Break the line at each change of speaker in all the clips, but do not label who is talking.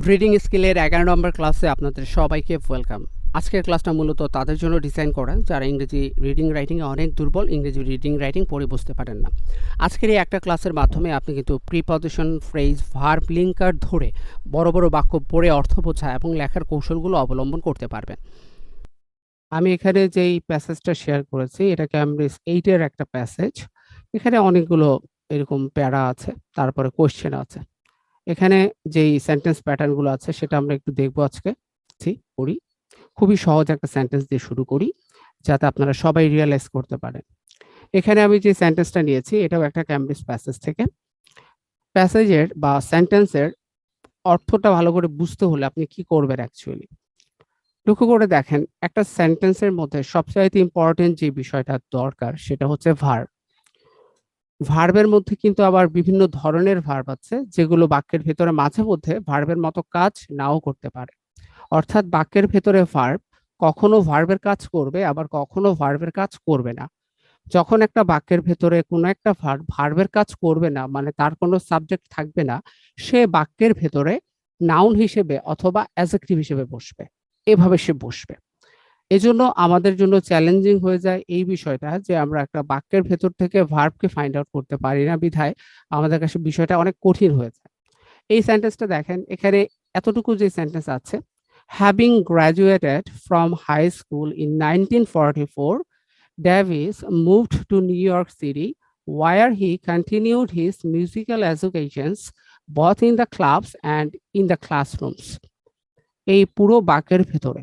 Reading স্কিলের 11 নম্বর ক্লাসে আপনাদের সবাইকে ওয়েলকাম। আজকের ক্লাসটা মূলত তাদের জন্য ডিজাইন করা যারা ইংরেজি রিডিং রাইটিংয়ে অনেক দুর্বল, ইংরেজি রিডিং রাইটিং পড়ে বুঝতে পারেন না। আজকের এই একটা ক্লাসের মাধ্যমে আপনি কিন্তু প্রিপজিশন, ফ্রেজ, ভার্ব লিঙ্কার ধরে বড় বড় বাক্য পড়ে অর্থ বোঝা এবং লেখার কৌশলগুলো অবলম্বন করতে পারবেন। আমি এখানে যেই প্যাসেজটা শেয়ার করেছি এটা ক্যামব্রিজ 8-এর একটা প্যাসেজ। এখানে অনেকগুলো এরকম প্যারা আছে, তারপরে কোয়েশ্চেন আছে। এখানে যেই সেন্টেন্স প্যাটার্নগুলো আছে সেটা আমরা একটু দেখবো আজকে। করি খুবই সহজ একটা সেন্টেন্স দিয়ে শুরু করি যাতে আপনারা সবাই রিয়ালাইজ করতে পারেন। এখানে আমি যে সেন্টেন্সটা নিয়েছি এটাও একটা ক্যামব্রিজ প্যাসেজ থেকে। প্যাসেজের বা সেন্টেন্সের অর্থটা ভালো করে বুঝতে হলে আপনি কি করবেন অ্যাকচুয়ালি লক্ষ্য করে দেখেন, একটা সেন্টেন্সের মধ্যে সবচাইতে ইম্পর্টেন্ট যে বিষয়টা দরকার সেটা হচ্ছে ভার্ব। ভার্বের মধ্যে কিন্তু আবার বিভিন্ন ধরনের ভার্ব আছে যেগুলো বাক্যের ভেতরে মাঝে মধ্যে ভার্বের মতো কাজ নাও করতে পারে। অর্থাৎ বাক্যের ভেতরে ভার্ব কখনো ভার্বের কাজ করবে, আবার কখনো ভার্বের কাজ করবে না। যখন একটা বাক্যের ভেতরে কোনো একটা ভার্ব ভার্বের কাজ করবে না, মানে তার কোনো সাবজেক্ট থাকবে না, সে বাক্যের ভেতরে নাউন হিসেবে অথবা অ্যাডজেক্টিভ হিসেবে বসবে। এভাবে সে বসবে। এজন্য আমাদের জন্য চ্যালেঞ্জিং হয়ে যায় এই বিষয়টা যে আমরা একটা বাক্যের ভেতর থেকে ভার্বকে ফাইন্ড আউট করতে পারি না, বিধায় আমাদের কাছে বিষয়টা অনেক কঠিন হয়ে যায়। এই সেন্টেন্সটা দেখেন, এখানে এতটুকু যে সেন্টেন্স আছে, having graduated from high school in 1944, Davis moved to New York City, where he continued his musical educations both in the clubs and in the classrooms. এই পুরো বাক্যের ভেতরে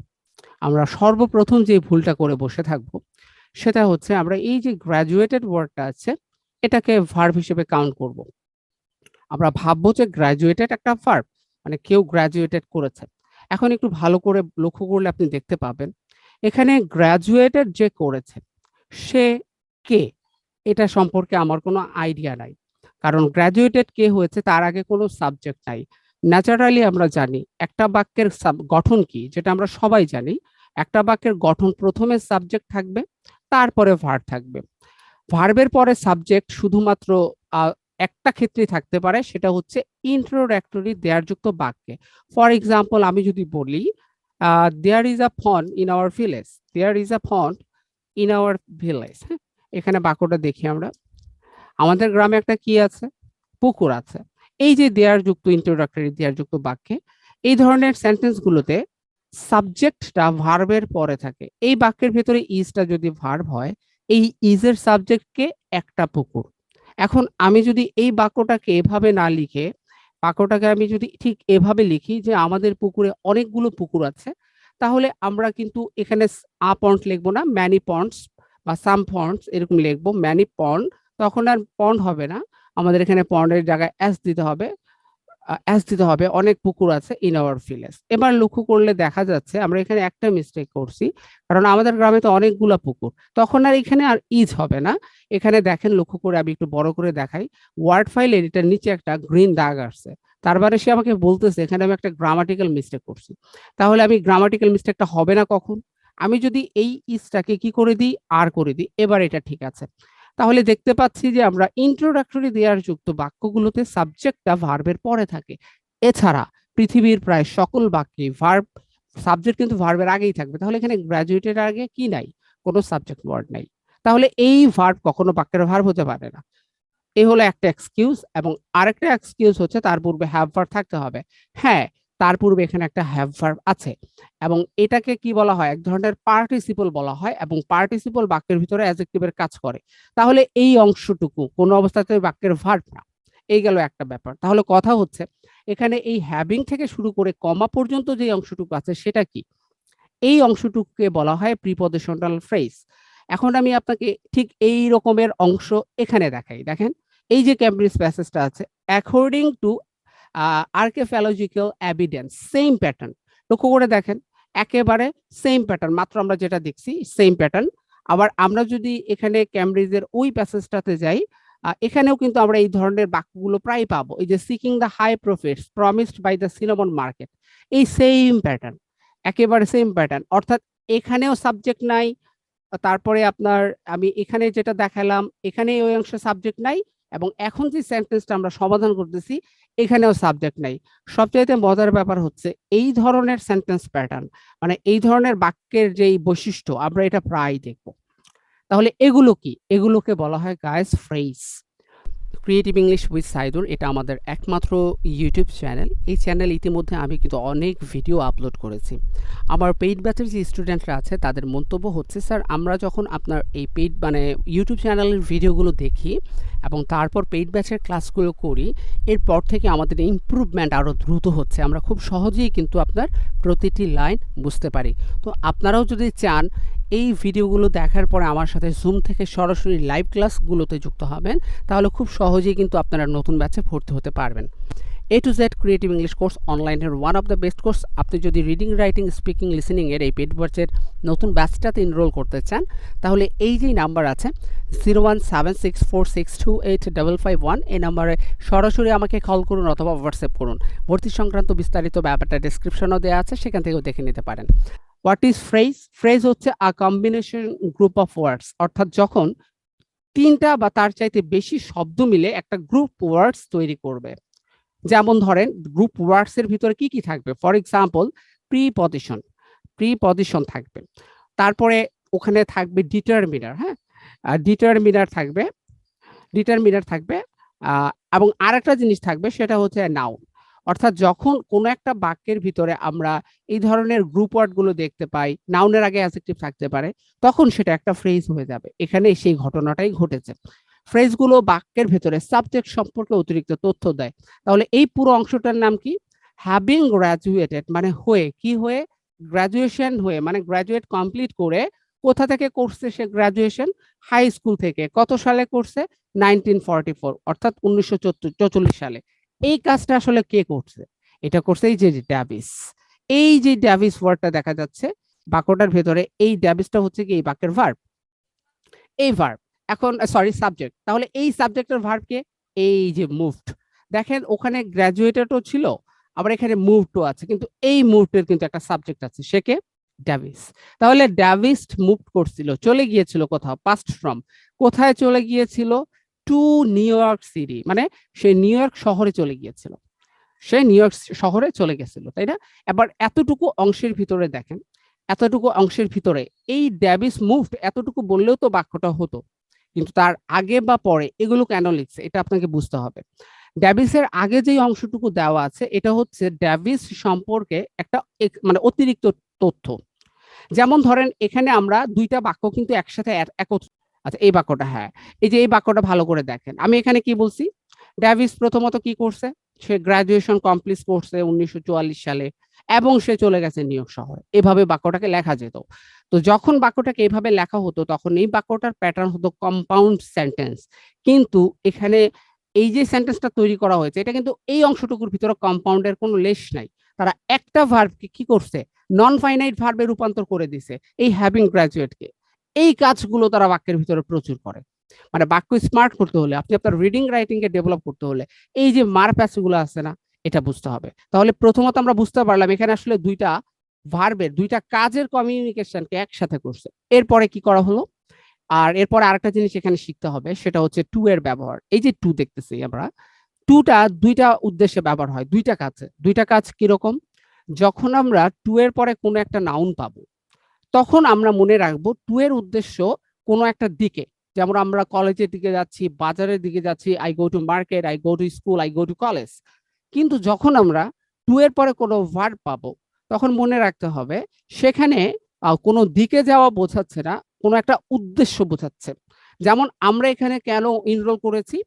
আমরা সর্বপ্রথম যে ভুলটা করে বসে থাকবো সেটা হচ্ছে আমরা এই যে গ্র্যাজুয়েটেড ওয়ার্ডটা আছে এটাকে ভার্ব হিসেবে কাউন্ট করব। আমরা ভাববো যে গ্র্যাজুয়েটেড একটা ভার্ব, মানে কেউ গ্র্যাজুয়েটেড করেছে। এখন একটু ভালো করে লক্ষ্য করলে আপনি দেখতে পাবেন এখানে গ্র্যাজুয়েটেড যে করেছে সে কে, এটা সম্পর্কে আমার কোনো আইডিয়া নাই। কারণ গ্র্যাজুয়েটেড কে হয়েছে তার আগে কোনো সাবজেক্ট নাই। ন্যাচারালি আমরা জানি একটা বাক্যের গঠন কি, যেটা আমরা সবাই জানি। একটা বাক্যের গঠন প্রথমে সাবজেক্ট থাকবে, তারপরে ভার্ব থাকবে। ভার্বের পরে সাবজেক্ট শুধুমাত্র একটা ক্ষেত্রে থাকতে পারে, সেটা হচ্ছে ইন্ট্রোডাক্টরি দেয়ারযুক্ত বাক্যে। ফর এক্সাম্পল আমি যদি বলি there is a font in our village, there is a font in our village. হ্যাঁ, এখানে বাক্যটা দেখি আমরা, আমাদের গ্রামে একটা কি আছে, পুকুর আছে। এই যে দেয়ার যুক্ত ইন্ট্রোডাক্টরি দেয়ার যুক্ত বাক্যে এই ধরনের সেন্টেন্স গুলোতে সাবজেক্টটা ভার্বের পরে থাকে। এই বাক্যের ভেতরে ইজটা যদি ভার্ব হয়, এই ইজের সাবজেক্টকে একটা পুকুর। এখন আমি যদি এই বাক্যটাকে এভাবে না লিখে বাক্যটাকে আমি যদি ঠিক এভাবে লিখি যে আমাদের পুকুরে অনেকগুলো পুকুর আছে, তাহলে আমরা কিন্তু এখানে আ পন্ড লিখবো না, ম্যানি পন্ডস বা সাম পন্ডস এরকম লিখবো, ম্যানি পন্ড। তখন আর পন্ড হবে না, আমাদের এখানে পন্ডের জায়গায় এস দিতে হবে। অনেক পুকুর আছে ইন আওয়ার ভিলেজ। এবার লক্ষ্য করলে দেখা যাচ্ছে আমরা এখানে একটা মিস্টেক করছি, কারণ আমাদের গ্রামে তো অনেকগুলা পুকুর, তখন আর এখানে আর ইজ হবে না। এখানে দেখেন, লক্ষ্য করে আমি একটু বড় করে দেখাই, ওয়ার্ড ফাইলের এটার নিচে একটা গ্রিন দাগ আসছে। তার মানে সে আমাকে বলতেছে এখানে আমি একটা গ্রামাটিক্যাল মিস্টেক করছি। তাহলে আমি গ্রামাটিক্যাল মিস্টেকটা হবে না কখন, আমি যদি এই ইজটাকে কি করে দিই, আর করে দিই, এবার এটা ঠিক আছে। তাহলে দেখতে পাচ্ছি যে আমরা ইন্ট্রোডাক্টরি দেয়ার যুক্ত বাক্যগুলোতে সাবজেক্টটা ভার্বের পরে থাকে। এছাড়া পৃথিবীর প্রায় সকল বাক্যে ভার্ব সাবজেক্ট কিন্তু ভার্বের আগেই থাকবে। তাহলে এখানে গ্র্যাজুয়েটের আগে কি নাই, কোনো সাবজেক্ট ওয়ার্ড নাই। তাহলে এই ভার্ব কখনো বাক্যের ভার্ব হতে পারে না। এই হলো একটা এক্সকিউজ। এবং আরেকটা এক্সকিউজ হচ্ছে তার পূর্বে হ্যাভ ভার্ব থাকতে হবে। হ্যাঁ, তার পূর্বে এখানে একটা হ্যাভ ভার্ব আছে, এবং এটাকে কি বলা হয়, এক ধরনের পার্টিসিপল বলা হয়, এবং পার্টিসিপল বাক্যের ভিতরে অ্যাডজেক্টিভের কাজ করে। তাহলে এই অংশটুকু কোনো অবস্থাতে বাক্যের ভার্ব না। এই গেল একটা ব্যাপার। তাহলে কথা হচ্ছে এখানে এই হ্যাভিং থেকে শুরু করে কমা পর্যন্ত যে অংশটুকু আছে সেটা কি, এই অংশটুকুকে বলা হয় প্রিপজিশনাল ফ্রেজ। এখন আমি আপনাকে ঠিক এই রকমের অংশ এখানে দেখাই। দেখেন, এই যে ক্যামব্রিজ প্যাসেজটা আছে, according to archaeological evidence, same pattern. লক্ষ্য করে দেখেন, একেবারে সেম প্যাটার্ন, মাত্র আমরা যেটা দেখছি সেম প্যাটার্ন। আবার আমরা যদি এখানে ক্যামব্রিজের ওই প্যাসেজটাতে যাই, এখানেও কিন্তু আমরা এই ধরনের বাক্যগুলো প্রায় পাবো। এই যে seeking the high profits promised by the cinnamon market, এই সেম প্যাটার্ন, একেবারে সেম প্যাটার্ন। অর্থাৎ এখানেও সাবজেক্ট নাই, তারপরে আপনার আমি এখানে যেটা দেখালাম এখানে ওই অংশে সাবজেক্ট নাই, এবং এখন যে সেন্টেন্সটা আমরা সমাধান করতেছি এখানেও সাবজেক্ট নাই। সবচাইতে মজার ব্যাপার হচ্ছে এই ধরনের সেন্টেন্স প্যাটার্ন, মানে এই ধরনের বাক্যের যেই বৈশিষ্ট্য আমরা এটা প্রায় দেখব। তাহলে এগুলো কি? এগুলোকে বলা হয় guys phrase. Creative English with Saidur এটা আমাদের একমাত্র ইউটিউব চ্যানেল। এই চ্যানেল ইতিমধ্যে আমি কিন্তু অনেক ভিডিও আপলোড করেছি। আমার পেইড ব্যাচের যে স্টুডেন্টরা আছে তাদের মন্তব্য হচ্ছে, স্যার আমরা যখন আপনার এই পেইড মানে ইউটিউব চ্যানেলের ভিডিওগুলো দেখি এবং তারপর পেইড ব্যাচের ক্লাসগুলো করি, এরপর থেকে আমাদের ইমপ্রুভমেন্ট আরও দ্রুত হচ্ছে। আমরা খুব সহজেই কিন্তু আপনার প্রতিটি লাইন বুঝতে পারি। তো আপনারাও যদি চান এই ভিডিওগুলো দেখার পরে আমার সাথে জুম থেকে সরাসরি লাইভ ক্লাসগুলোতে যুক্ত হবেন, তাহলে খুব সহজেই কিন্তু আপনারা নতুন ব্যাচে ভর্তি হতে পারবেন। A to Z creative English course অনলাইনের one of the best course. আপনি যদি রিডিং, রাইটিং, স্পিকিং, লিসেনিংয়ের এই পেড ব্যাচের নতুন ব্যাচটাতে এনরোল করতে চান, তাহলে এই যেই নাম্বার আছে 017646285551 এই নাম্বারে সরাসরি আমাকে কল করুন অথবা হোয়াটসঅ্যাপ করুন। ভর্তি সংক্রান্ত বিস্তারিত ব্যাপারটা ডেসক্রিপশনও দেওয়া আছে, সেখান থেকেও দেখে নিতে পারেন। What is phrase? ফ্রেজ হচ্ছে আ কম্বিনেশন গ্রুপ অফ ওয়ার্ডস, অর্থাৎ যখন তিনটা বা তার চাইতে বেশি শব্দ মিলে একটা গ্রুপ ওয়ার্ডস তৈরি করবে। যেমন ধরেন গ্রুপ ওয়ার্ডস এর ভিতরে কি কি থাকবে? ফর এক্সাম্পল প্রিপজিশন, প্রিপজিশন থাকবে, তারপরে ওখানে থাকবে ডিটারমিনার, হ্যাঁ, ডিটারমিনার থাকবে, ডিটারমিনার থাকবে, এবং আরেকটা জিনিস থাকবে সেটা হচ্ছে নাউন। অর্থাৎ যখন কোনো একটা বাক্যের ভিতরে আমরা এই ধরনের গ্রুপ ওয়ার্ডগুলো দেখতে পাই, নাউনের আগে অ্যাডজেক্টিভ থাকতে পারে, তখন সেটা একটা ফ্রেজ হয়ে যাবে। এখানে সেই ঘটনাটাই ঘটেছে। ফ্রেজগুলো বাক্যের ভেতরে সাবজেক্ট সম্পর্কে অতিরিক্ত তথ্য দেয়। তাহলে এই পুরো অংশটার নাম কি? হ্যাভিং গ্র্যাজুয়েটেড, মানে হয়ে, কি হয়ে? গ্র্যাজুয়েশন হয়ে, মানে গ্র্যাজুয়েট কমপ্লিট করে কোথা থেকে করছে সে গ্র্যাজুয়েশন? হাই স্কুল থেকে। কত সালে করছে? 1944, অর্থাৎ 1944 সালে। এই কাজটা আসলে কে করছে? এটা করছে এই যে ড্যাভিস। এই যে ড্যাভিস ওয়ার্ডটা দেখা যাচ্ছে বাক্যটার ভেতরে, এই ড্যাভিসটা হচ্ছে কি এই বাক্যের ভার্ব। এই ভার্ব এখন সরি সাবজেক্ট। তাহলে এই সাবজেক্টের ভার্ব কে? এই যে মুভড। দেখেন ওখানে গ্র্যাজুয়েটেডও ছিল, আবার এখানে মুভডও আছে, কিন্তু এই মুভডের কিন্তু একটা সাবজেক্ট আছে, সে কে? ড্যাভিস। তাহলে ড্যাভিস মুভ করছিল, চলে গিয়েছিল কোথাও, পাস্ট ফ্রম। কোথায় চলে গিয়েছিল? টু নিউ ইয়র্ক সিটি, মানে সে নিউ ইয়র্ক শহরে চলে গিয়েছিল, সে নিউ ইয়র্ক শহরে চলে গেছিল, তাই না? এবার এতটুকু অংশের ভিতরে দেখেন, এতটুকু অংশের ভিতরে এই ড্যাভিস মুভড এতটুকু বললেও তো বাক্যটা হতো, কিন্তু তার আগে বা পরে এগুলো কেন লিখছে এটা আপনাকে বুঝতে হবে। ড্যাভিসের আগে যেই অংশটুকু দেওয়া আছে এটা হচ্ছে ড্যাভিস সম্পর্কে একটা মানে অতিরিক্ত তথ্য। যেমন ধরেন এখানে আমরা দুইটা বাক্য কিন্তু একসাথে একত্র, আচ্ছা এই বাক্যটা, হ্যাঁ, এই যে এই বাক্যটা ভালো করে দেখেন, আমি এখানে কি বলছি? ড্যাভিস প্রথমত কি করছে? সে গ্রাজুয়েশন কমপ্লিট করছে 1944 সালে এবং সে চলে গেছে নিউ ইয়র্ক শহরে। এভাবে বাক্যটাকে লেখা যেত। তো যখন বাক্যটাকে এভাবে লেখা হতো তখন এই বাক্যটার প্যাটার্ন হতো কম্পাউন্ড সেন্টেন্স। কিন্তু এখানে এই যে সেন্টেন্সটা তৈরি করা হয়েছে এটা কিন্তু এই অংশটুকুর ভিতরে কম্পাউন্ডের কোনো লেশ নাই। তারা একটা ভার্বকে কি করছে? নন ফাইনাইট ভার্বে রূপান্তর করে দিছে এই হ্যাভিং গ্রাজুয়েটকে। এই কাজগুলো তারা বাক্যের ভিতরে প্রচুর করে। মানে বাক্য স্মার্ট করতে হলে, আপনি আপনার রিডিং রাইটিং কে ডেভেলপ করতে হলে এই যে মার প্যাচগুলো আছে না, এটা বুঝতে হবে। তাহলে প্রথমত আমরা বুঝতে পারলাম এখানে আসলে দুইটা ভার্বের, দুইটা কাজের কমিউনিকেশনকে একসাথে করছে। এরপরে কি করা হলো? আর এরপরে আরেকটা জিনিস এখানে শিখতে হবে, সেটা হচ্ছে টু এর ব্যবহার। এই যে টু দেখতেছি আমরা, টুটা দুইটা উদ্দেশ্যে ব্যবহার হয়, দুইটা কাজে। দুইটা কাজ কিরকম? যখন আমরা টু এর পরে কোনো একটা নাউন পাবো তখন আমরা মনে রাখবো টু এর উদ্দেশ্য কোনো একটা দিকে। যেমন আমরা কলেজের দিকে যাচ্ছি, বাজারের দিকে যাচ্ছি, I go to market, I go to school, I go to college. কিন্তু যখন আমরা টু এর পরে কোনো ভার্ব পাবো তখন মনে রাখতে হবে সেখানে কোনো দিকে যাওয়া বোঝাচ্ছে না, কোনো একটা উদ্দেশ্য বোঝাচ্ছে। যেমন আমরা এখানে কেন এনরোল করেছি?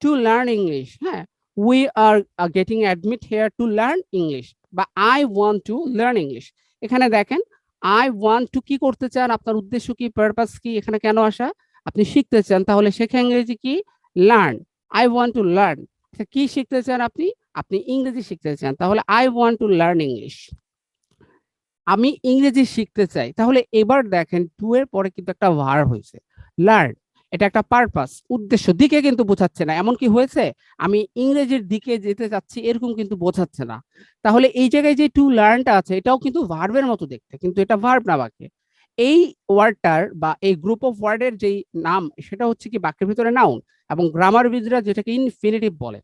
টু লার্ন ইংলিশ, হ্যাঁ, we are getting admit here to learn English, বা I want to learn English. এখানে দেখেন আই ওয়ান্ট টু কি করতে চান, আপনার উদ্দেশ্য কি, পারপাস কি, এখানে কেন আসা? আপনি শিখতে চান, তাহলে শেখা ইংরেজি কি? Learn. I want to learn, কি শিখতে চান আপনি? আপনি ইংরেজি শিখতে চান, তাহলে I want to learn English, আমি ইংরেজি শিখতে চাই। তাহলে এবার দেখেন টু এর পরে কিন্তু একটা ভার্ব হয়েছে, লার্ন। এটা একটা পারপাস, উদ্দেশ্য, দিকে কিন্তু বোঝাচ্ছে না। এমন কি হয়েছে আমি ইংরেজির দিকে যেতে চাচ্ছি এরকম কিন্তু বোঝাচ্ছে না। তাহলে এই জায়গায় যে টু লার্নটা আছে এটাও কিন্তু ভার্বের মতো দেখতে, কিন্তু এটা ভার্ব না বাক্যে। এই ওয়ার্ডটার বা এই গ্রুপ অফ ওয়ার্ডের যেই নাম সেটা হচ্ছে কি বাক্যের ভিতরে নাউন, এবং গ্রামারবিদরা যেটাকে ইনফিনিটিভ বলে।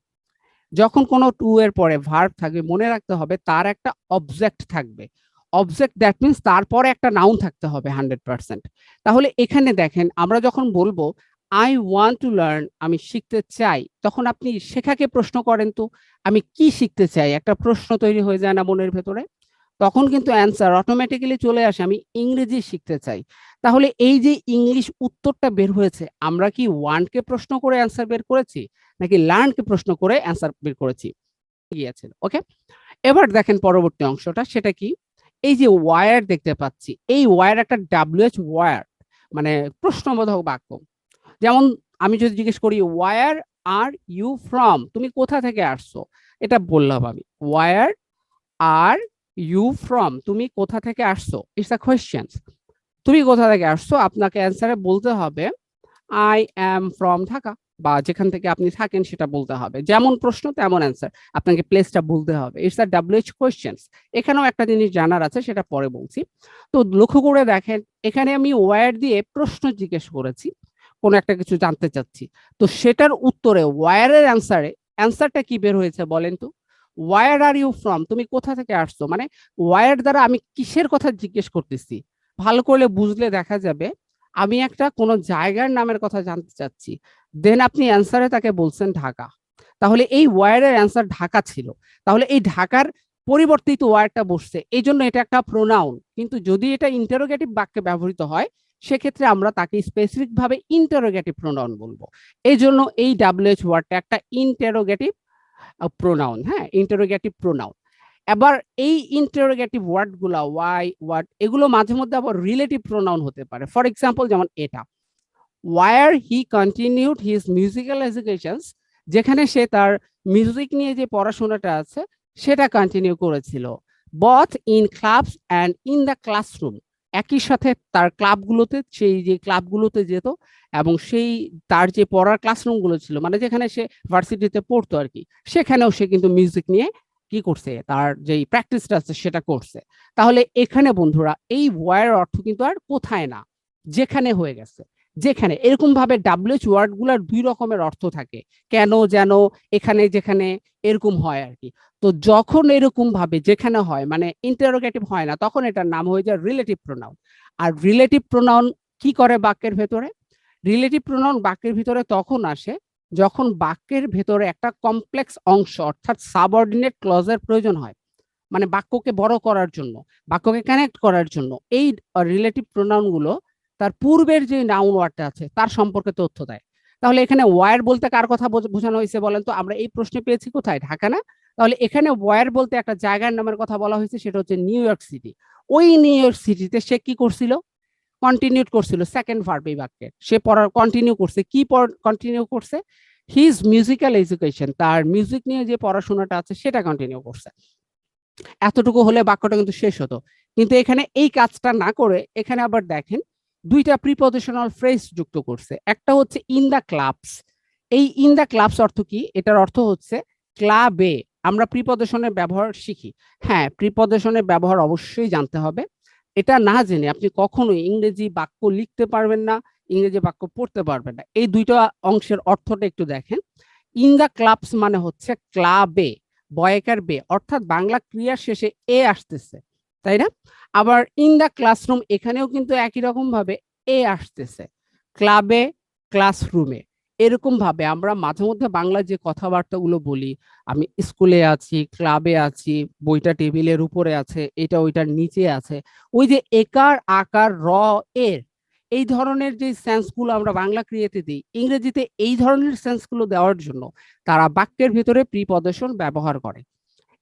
যখন কোনো টু এর পরে ভার্ব থাকবে মনে রাখতে হবে তার একটা অবজেক্ট থাকবে। অবজেক্ট দ্যাট মিনস তারপরে একটা নাউন থাকতে হবে 100%। তাহলে এখানে দেখেন আমরা যখন বলবো আই ওয়ান্ট টু লার্ন, আমি শিখতে চাই, তখন আপনি শেখাকে প্রশ্ন করেন তো আমি কি শিখতে চাই, একটা প্রশ্ন তৈরি হয়ে যায় না মনের ভেতরে? তখন কিন্তু অ্যান্সার অটোমেটিক্যালি চলে আসে আমি ইংরেজি শিখতে চাই। তাহলে এই যে ইংলিশ উত্তরটা বের হয়েছে, আমরা কি ওয়ান্টকে প্রশ্ন করে অ্যান্সার বের করেছি নাকি লার্নকে প্রশ্ন করে অ্যান্সার বের করেছি? গিয়েছিল। ওকে, এবার দেখেন পরবর্তী অংশটা, সেটা কি? এই যে ওয়ার দেখতে পাচ্ছি, এই ওয়ার একটা ডাব্লিউএইচ ওয়ার, মানে প্রশ্নবোধক বাক্য। যেমন আমি যদি জিজ্ঞেস করি ওয়ার আর ইউ ফ্রম, তুমি কোথা থেকে আসছো, এটা বললাম আমি ওয়ার আর ইউ ফ্রম, তুমি কোথা থেকে আসছো, ইটস আ কোয়েশ্চেন। তুমি কোথা থেকে আসছো, আপনাকে অ্যান্সারে বলতে হবে আই অ্যাম ফ্রম ঢাকা, বা যেখান থেকে আপনি থাকেন সেটা বলতে হবে। যেমন প্রশ্ন তেমন অ্যান্সার, আপনাকে প্লেসটা বলতে হবে। It's a WH questions. এখানেও একটা জিনিস জানার আছে, সেটা পরে বলছি। তো লক্ষ্য করে দেখেন, এখানে আমি ওয়ার দিয়ে প্রশ্ন জিজ্ঞেস করেছি, কোনো একটা কিছু জানতে চাচ্ছি, তো সেটার উত্তরে ওয়ারের অ্যান্সারটা কি বের হয়েছে বলেন তো? ওয়ার আর ইউ ফ্রম, তুমি কোথা থেকে আসছো, মানে ওয়ার দ্বারা আমি কিসের কথা জিজ্ঞেস করতেছি? ভালো করে বুঝলে দেখা যাবে আমি একটা কোনো জায়গার নামের কথা জানতে চাচ্ছি, দেন আপনি অ্যান্সারে তাকে বলছেন ঢাকা। তাহলে এই ওয়ার্ডের অ্যান্সার ঢাকা ছিল। তাহলে এই ঢাকার পরিবর্তিত ওয়ার্ডটা বসছে, এই জন্য এটা একটা প্রোনাউন। কিন্তু যদি এটা ইন্টারোগেটিভ বাক্যে ব্যবহৃত হয়, সেক্ষেত্রে আমরা তাকে স্পেসিফিক ভাবে ইন্টারোগেটিভ প্রোনাউন বলবো। এই জন্য এই ডাব্লিউএইচ ওয়ার্ডটা একটা ইন্টারোগেটিভ প্রোনাউন। হ্যাঁ, ইন্টারোগেটিভ প্রোনাউন। এবার এই ইন্টারোগেটিভ ওয়ার্ড গুলা ওয়াই ওয়াট, এগুলো মাঝে মধ্যে আবার রিলেটিভ প্রোনাউন হতে পারে। ফর এক্সাম্পল যেমন এটা where he continued his musical educations, যেখানে সে তার মিউজিক নিয়ে যে পড়াশোনাটা আছে সেটা কন্টিনিউ করেছিল। both in clubs and in the classroom, একই সাথে তার ক্লাবগুলোতে, সেই যে ক্লাবগুলোতে যেত, এবং সেই তার যে পড়ার ক্লাসরুমগুলো ছিল, মানে যেখানে সে ভার্সিটিতে পড়তো আর কি, সেখানেও সে কিন্তু মিউজিক নিয়ে কি করছে, তার যেই প্র্যাকটিসটা আছে সেটা করছে। তাহলে এখানে বন্ধুরা এই ওয়ার অর্থ কিন্তু আর কোথায় না, যেখানে হয়ে গেছে। যেখানে এরকম ভাবে ডাব্লিউএইচ ওয়ার্ড গুলার দুই রকমের অর্থ থাকে, কেন, যেন, এখানে, যেখানে, এরকম হয় আর কি। তো যখন এরকম ভাবে যেখানে হয়, মানে ইন্টারোগেটিভ হয় না, তখন এটার নাম হয়ে যায় রিলেটিভ প্রোনাউন। আর রিলেটিভ প্রোনাউন কি করে বাক্যের ভেতরে? রিলেটিভ প্রোনাউন বাক্যের ভিতরে তখন আসে যখন বাক্যের ভেতরে একটা কমপ্লেক্স অংশ অর্থাৎ সাবঅর্ডিনেট ক্লজের প্রয়োজন হয়, মানে বাক্যকে বড় করার জন্য, বাক্যকে কানেক্ট করার জন্য এই রিলেটিভ প্রোনাউন গুলো তার পূর্বের যে নাউন ওয়ার্ডটা আছে তার সম্পর্কে তথ্য দেয়। তাহলে এখানে ওয়ার বলতে কার কথা বোঝানো হয়েছে বলেন তো? আমরা এই প্রশ্নে পেয়েছি কোথায়? ঢাকা না? তাহলে এখানে ওয়ার বলতে একটা জায়গার নামের কথা বলা হয়েছে, সেটা হচ্ছে নিউ ইয়র্ক সিটি। ওই নিউ ইয়র্ক সিটিতে সে কি করছিল? কন্টিনিউ করছিল। সেকেন্ড ভার্ব এই বাক্যে, সে পড়ার কন্টিনিউ করছে। কি কন্টিনিউ করছে? হিজ মিউজিক্যাল এডুকেশন, তার মিউজিক নিয়ে যে পড়াশোনাটা আছে সেটা কন্টিনিউ করছে। এতটুকু হলে বাক্যটা কিন্তু শেষ হতো, কিন্তু এখানে এই কাজটা না করে এখানে আবার দেখেন দুইটা প্রিপজিশনাল ফ্রেজ যুক্ত করছে। একটা হচ্ছে ইন দা ক্লাবস। এই ইন দা ক্লাবস অর্থ কি? এটার অর্থ হচ্ছে ক্লাবে। আমরা প্রিপজিশনের ব্যবহার শিখি, হ্যাঁ, প্রিপজিশনের ব্যবহার অবশ্যই জানতে হবে। এটা না জেনে আপনি কখনোই ইংরেজি বাক্য লিখতে পারবেন না, ইংরেজি বাক্য পড়তে পারবেন না। এই দুইটা অংশের অর্থটা একটু দেখেন। ইন দা ক্লাবস মানে হচ্ছে ক্লাবে, বয়কার বে, অর্থাৎ বাংলা ক্রিয়ার শেষে এ আসতেছে, তাই না? আবার ইন দা ক্লাসরুম, এখানেও কিন্তু একই রকম ভাবে এ আসতেছে, ক্লাবে, ক্লাসরুমে। এরকম ভাবে আমরা মাঝে মধ্যে বাংলা যে কথাবার্তাগুলো বলি, আমি স্কুলে আছি, ক্লাবে আছি, বইটা টেবিলের উপরে আছে, এটা ওইটার নিচে আছে, ওই যে একার আকার র এর, এই ধরনের যে সেন্সগুলো আমরা বাংলা ক্রিয়াতে দিই, ইংরেজিতে এই ধরনের সেন্সগুলো দেওয়ার জন্য তারা বাক্যের ভিতরে প্রিপজিশন ব্যবহার করে।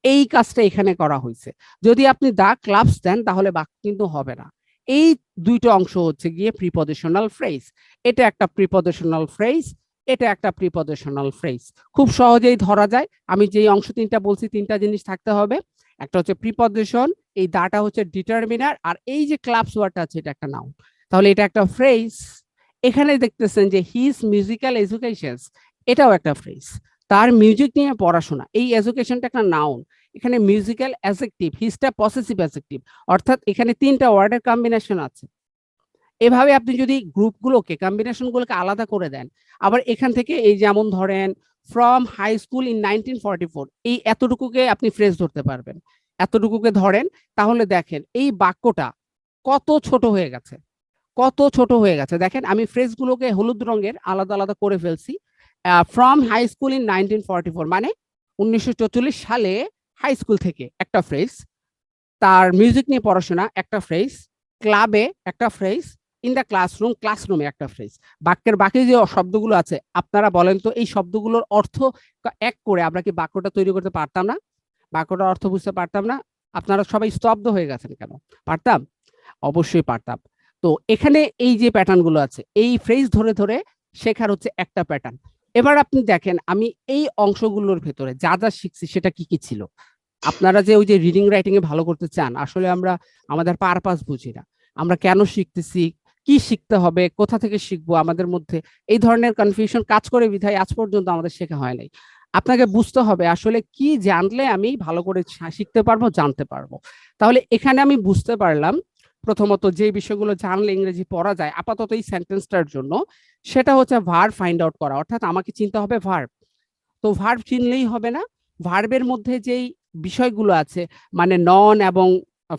এই কাজটা এখানে করা হয়েছে। যদি আপনি দা ক্লাবস দেন তাহলে বাক্য কিন্তু হবে না। এই দুইটা অংশ হচ্ছে গিয়ে প্রিপজিশনাল ফ্রেজ। এটা একটা প্রিপজিশনাল ফ্রেজ, এটা একটা প্রিপজিশনাল ফ্রেজ। খুব সহজেই ধরা যায়। আমি যেই অংশ তিনটা বলছি, তিনটা জিনিস থাকতে হবে। একটা হচ্ছে প্রিপজিশন, এই দাটা হচ্ছে ডিটারমিনার, আর এই যে ক্লাবস ওয়ার্ডটা আছে এটা একটা নাউন। তাহলে এটা একটা ফ্রেজ। এখানে দেখতেছেন যে হিজ মিউজিক্যাল এডুকেশনস, এটাও একটা ফ্রেজ। তার মিউজিক নিয়ে পড়াশোনা, এই এডুকেশনটা একটা নাউন। এখানে মিউজিক্যাল অ্যাডজেক্টিভ, হিজটা পসেসিভ অ্যাডজেক্টিভ, অর্থাৎ এখানে তিনটা ওয়ার্ডের কম্বিনেশন আছে। এভাবে আপনি যদি গ্রুপগুলোকে, কম্বিনেশনগুলোকে আলাদা করে দেন, আবার এখান থেকে এই যেমন ধরেন ফ্রম হাই স্কুল ইন 1944, এই এতটুকুকে আপনি ফ্রেজ ধরতে পারবেন। এতটুকুকে ধরেন, তাহলে দেখেন এই বাক্যটা কত ছোট হয়ে গেছে, কত ছোট হয়ে গেছে। দেখেন আমি ফ্রেজগুলোকে হলুদ রঙের আলাদা আলাদা করে ফেলছি। ফ্রম হাই স্কুল ইন 1944 মানে 1944 সালে হাই স্কুল থেকে একটা ফ্রেজ, তার মিউজিক নিয়ে পড়াশোনা একটা ফ্রেজ, ক্লাবে একটা ফ্রেজ, ইন দ্য ক্লাসরুম ক্লাসরুমে একটা ফ্রেজ। বাক্যের বাকি যে শব্দগুলো আছে আপনারা বলেন তো এই শব্দগুলোর অর্থ এক করে আমরা কি বাক্যটা তৈরি করতে পারতাম না? বাক্যটার অর্থ বুঝতে পারতাম না? আপনারা সবাই স্তব্ধ হয়ে গেছেন কেন? পারতাম? অবশ্যই পারতাম। তো এখানে এই যে প্যাটার্ন গুলো আছে, এই ফ্রেজ ধরে ধরে শেখার হচ্ছে একটা প্যাটার্ন। এবার আপনি দেখেন আমি এই অংশগুলোর ভেতরে যা যা শিখছি সেটা কি কি ছিল। আপনারা যে ওই যে রিডিং রাইটিং এ ভালো করতে চান, আসলে আমরা আমাদের পারপাস বুঝি না, আমরা কেন শিখতেছি, কি শিখতে হবে, কোথা থেকে শিখবো, আমাদের মধ্যে এই ধরনের কনফিউশন কাজ করে বিধায় আজ পর্যন্ত আমাদের শেখা হয় নাই। আপনাকে বুঝতে হবে আসলে কি জানলে আমি ভালো করে শিখতে পারবো, জানতে পারবো। তাহলে এখানে আমি বুঝতে পারলাম প্রথমত যে বিষয়গুলো জানলে ইংরেজি পড়া যায় আপাতত এই সেন্টেন্সটার জন্য, সেটা হচ্ছে ভার্ব ফাইন্ড আউট করা, অর্থাৎ আমাকে চিনতে হবে ভার্ব। তো ভার্ব চিনলেই হবে না, ভার্বের মধ্যে যেই বিষয়গুলো আছে মানে নন এবং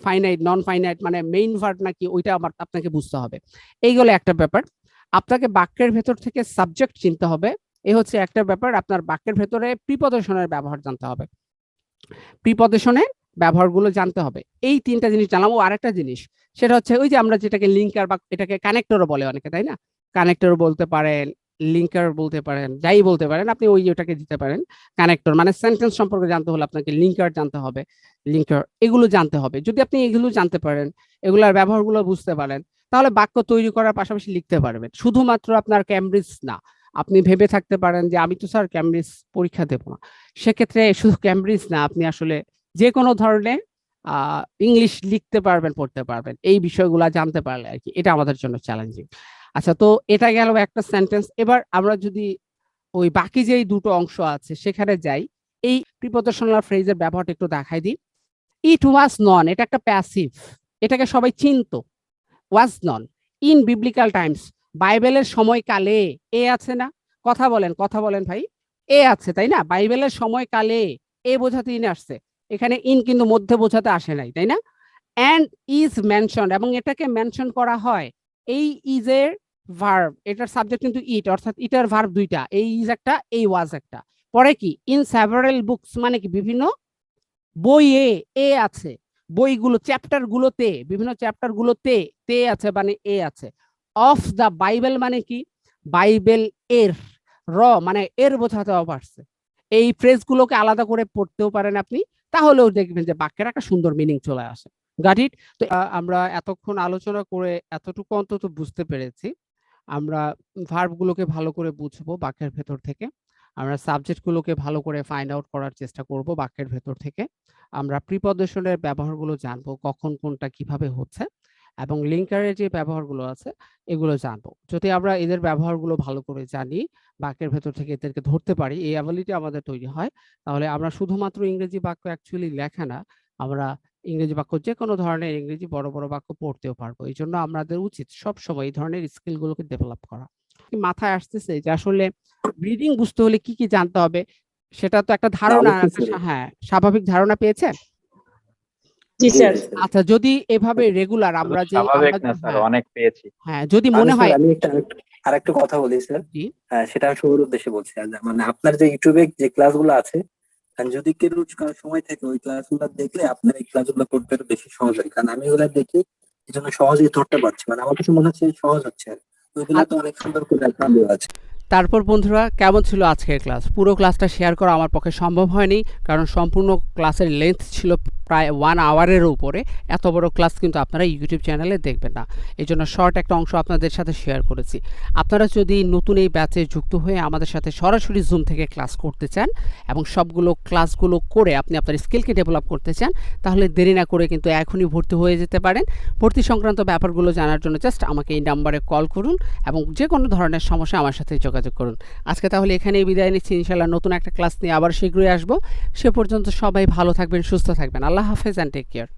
ফাইনাইট, নন ফাইনাইট মানে মেইন ভার্ব নাকি ওইটা আমার আপনাকে বুঝতে হবে। এইগুলো একটা ব্যাপার। আপনাকে বাক্যের ভেতর থেকে সাবজেক্ট চিনতে হবে, এ হচ্ছে একটা ব্যাপার। আপনার বাক্যের ভেতরে প্রিপজিশনের ব্যবহার জানতে হবে, প্রিপজিশনের ব্যবহারগুলো জানতে হবে। এই তিনটা জিনিস জানলাম। ও আরেকটা জিনিস, সেটা হচ্ছে ওই যে আমরা যেটাকে লিঙ্কার বা এটাকে কানেক্টরও বলে অনেকে, তাই না? কানেক্টর বলতে পারেন, লিঙ্কার বলতে পারেন, যাই বলতে পারেন আপনি, ওই ওটাকে দিতে পারেন কানেক্টর। মানে সেন্টেন্স সম্পর্কে জানতে হলে আপনাকে লিঙ্কার জানতে হবে, লিঙ্কার এগুলো জানতে হবে। যদি আপনি এগুলো জানতে পারেন, এগুলোর ব্যবহারগুলো বুঝতে পারেন, তাহলে বাক্য তৈরি করার পাশাপাশি লিখতে পারবেন। শুধুমাত্র আপনার ক্যামব্রিজ না, আপনি ভেবে থাকতে পারেন যে আমি তো স্যার ক্যামব্রিজ পরীক্ষা দেবো না, সেক্ষেত্রে শুধু ক্যামব্রিজ না, আপনি আসলে যে কোনো ধরনের ইংলিশ লিখতে পারবেন, পড়তে পারবেন, এই বিষয়গুলো জানতে পারলে আর কি। এটা আমাদের জন্য চ্যালেঞ্জিং। আচ্ছা, তো এটা গেল একটা সেন্টেন্স। এবার আমরা যদি ওই বাকি যে দুটো অংশ আছে সেখানে যাই, এই প্রিপজিশনাল ফ্রেজের ব্যবহারটা একটু দেখাই দিই। ইট ওয়াজ নন, এটা একটা প্যাসিভ, এটাকে সবাই চিনতো। ওয়াজ নন ইন বিবলিক্যাল টাইমস, বাইবেলের সময়কালে। এ আছে না? কথা বলেন, কথা বলেন ভাই। এ আছে তাই না? বাইবেলের সময়কালে এ বোঝাতে ইন আসছে, এখানে ইন কিন্তু মধ্যে বোঝাতে আসে নাই, তাই না? অ্যান্ড ইজ মেনশন, এবং এটাকে মেনশন করা হয়। এই ইজ এর ভার্ব, এটার সাবজেক্ট কিন্তু ইট, অর্থাৎ ইটার ভার্ব দুইটা, এই ইজ একটা, এই ওয়াজ একটা। পরে কি ইন সেভারাল বুকস, মানে কি বিভিন্ন বইয়ে এ আছে, বইগুলো চ্যাপ্টার গুলোতে, বিভিন্ন চ্যাপ্টার গুলোতে তে আছে মানে এ আছে। অফ দা বাইবেল মানে কি বাইবেল এর, র মানে এর বোঝাতে পারছে। এই ফ্রেজ গুলোকে আলাদা করে পড়তেও পারেন আপনি, তাহলেও দেখবেন যে বাক্যের একটা সুন্দর মিনিং চলে আসে। Got it? তো আমরা এতক্ষণ আলোচনা করে এতটুকু অন্তত বুঝতে পেরেছি, আমরা ভার্ব গুলোকে ভালো করে বুঝবো বাক্যের ভেতর থেকে, আমরা সাবজেক্ট গুলোকে ভালো করে ফাইন্ড আউট করার চেষ্টা করব বাক্যের ভেতর থেকে, আমরা প্রিপজিশনের ব্যবহারগুলো জানবো, কখন কোনটা কিভাবে হচ্ছে, এবং লিঙ্কারের যে ব্যবহারগুলো আছে এগুলো জানবো। যদি আমরা এদের ব্যবহারগুলো ভালো করে জানি, বাক্যের ভেতর থেকে এদেরকে ধরতে পারি, এই অ্যাবিলিটি আমাদের তৈরি হয়, তাহলে আমরা শুধুমাত্র ইংরেজি বাক্য অ্যাকচুয়ালি লেখা না, আমরা ইংরেজি বাক্য যে কোনো ধরনের ইংরেজি বড় বড় বাক্য পড়তেও পারবো। এই জন্য আমাদের উচিত সবসময় এই ধরনের স্কিলগুলোকে ডেভেলপ করা। মাথায় আসতেছে যে আসলে রিডিং বুঝতে হলে কি কি জানতে হবে, সেটা তো একটা ধারণা, হ্যাঁ স্বাভাবিক ধারণা পেয়েছেন?
জি স্যার।
আচ্ছা, যদি এভাবে রেগুলার আমরা যে
স্বাভাবিক না স্যার, অনেক পেয়েছি।
হ্যাঁ, যদি মনে হয়
আমি আরেকটু কথা বলি স্যার।
জি,
সেটা আমি সবার উদ্দেশ্যে বলছি। মানে আপনার যে ইউটিউবে যে ক্লাসগুলো আছে, যদি কেউ কারো সময় থাকে ওই ক্লাসগুলো দেখলে আপনার এই ক্লাসগুলো করতে আরো বেশি সহজ হয়, কারণ আমি ওগুলা দেখি এই জন্য সহজেই ধরতে পারছি, মানে আমার কাছে মনে হচ্ছে সহজ হচ্ছে। ওইগুলা তো অনেক সুন্দর করে আপনার দেওয়া আছে।
তারপর বন্ধুরা, কেমন ছিল আজকের ক্লাস? পুরো ক্লাসটা শেয়ার করা আমার পক্ষে সম্ভব হয়নি, কারণ সম্পূর্ণ ক্লাসের লেন্থ ছিল প্রায় 1 আওয়ারের উপরে। এত বড় ক্লাস কিন্তু আপনারা ইউটিউব চ্যানেলে দেখবেন না, এই জন্য শর্ট একটা অংশ আপনাদের সাথে শেয়ার করেছি। আপনারা যদি নতুন এই ব্যাচে যুক্ত হয়ে আমাদের সাথে সরাসরি জুম থেকে ক্লাস করতে চান এবং সবগুলো ক্লাসগুলো করে আপনি আপনার স্কিলকে ডেভেলপ করতে চান, তাহলে দেরি না করে কিন্তু এখনই ভর্তি হয়ে যেতে পারেন। ভর্তি সংক্রান্ত ব্যাপারগুলো জানার জন্য জাস্ট আমাকে এই নাম্বারে কল করুন এবং যে কোনো ধরনের সমস্যা আমার সাথে যোগাযোগ করুন। আজকে তাহলে এখানেই বিদায় নিচ্ছি, ইনশাআল্লাহ নতুন একটা ক্লাস নিয়ে আবার শীঘ্রই আসবো। সে পর্যন্ত সবাই ভালো থাকবেন, সুস্থ থাকবেন। আল্লাহ হাফেজ অ্যান্ড টেক কেয়ার।